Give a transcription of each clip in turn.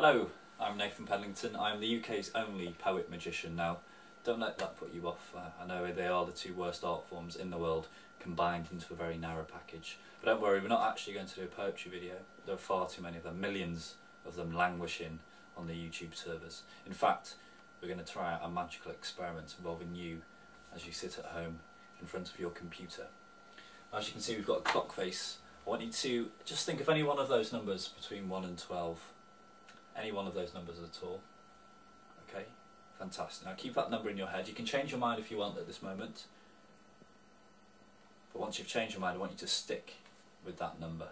Hello, I'm Nathan Pendleton. I'm the UK's only poet magician. Now, don't let that put you off. I know they are the two worst art forms in the world combined into a very narrow package. But don't worry, we're not actually going to do a poetry video. There are far too many of them, millions of them languishing on the YouTube servers. In fact, we're going to try out a magical experiment involving you as you sit at home in front of your computer. As you can see, we've got a clock face. I want you to just think of any one of those numbers between 1 and 12. Any one of those numbers at all. Okay, fantastic. Now keep that number in your head. You can change your mind if you want at this moment. But once you've changed your mind, I want you to stick with that number.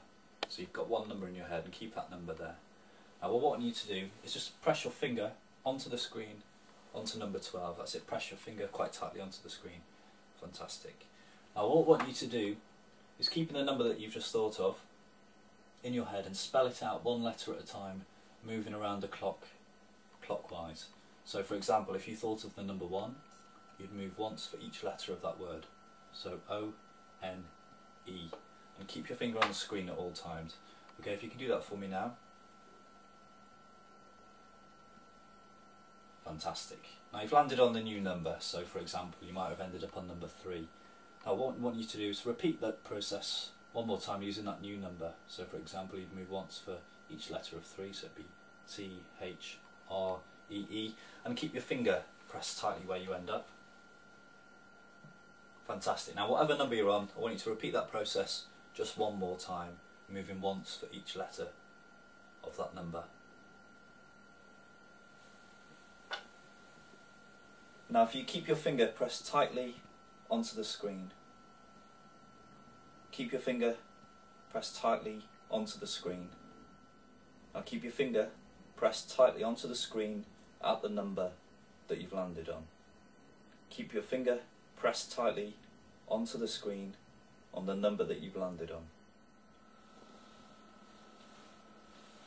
So you've got one number in your head and keep that number there. Now what I want you to do is just press your finger onto the screen, onto number 12. That's it, press your finger quite tightly onto the screen. Fantastic. Now what I want you to do is keep the number that you've just thought of in your head and spell it out one letter at a time, moving around the clock clockwise. So for example, if you thought of the number 1, you'd move once for each letter of that word. So O-N-E. And keep your finger on the screen at all times. Okay, if you can do that for me now. Fantastic. Now you've landed on the new number, so for example you might have ended up on number 3. Now what I want you to do is repeat that process one more time using that new number. So for example you'd move once for each letter of 3, so it'd be T-H-R-E-E, and keep your finger pressed tightly where you end up. Fantastic. Now whatever number you're on, I want you to repeat that process just one more time, moving once for each letter of that number. Now if you keep your finger pressed tightly onto the screen, keep your finger pressed tightly onto the screen. Now keep your finger pressed tightly onto the screen at the number that you've landed on. Keep your finger pressed tightly onto the screen on the number that you've landed on.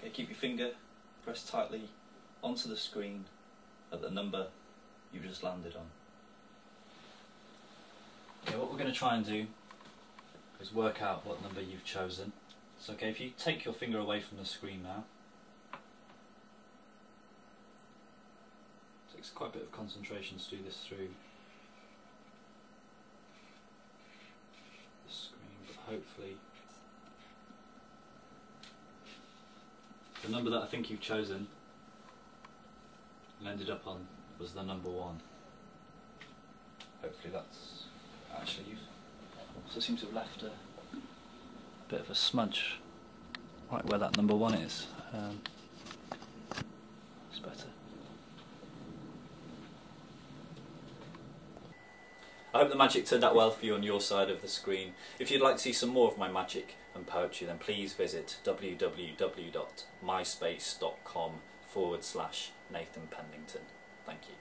Okay, keep your finger pressed tightly onto the screen at the number you've just landed on. Okay, what we're going to try and do is work out what number you've chosen. So okay, if you take your finger away from the screen now, it takes quite a bit of concentration to do this through the screen, but hopefully the number that I think you've chosen and ended up on was the number 1. Hopefully that's actually, you've also seem to have left a bit of a smudge right where that number 1 is. It's better. I hope the magic turned out well for you on your side of the screen. If you'd like to see some more of my magic and poetry, then please visit www.myspace.com/Nathan Pendleton. Thank you.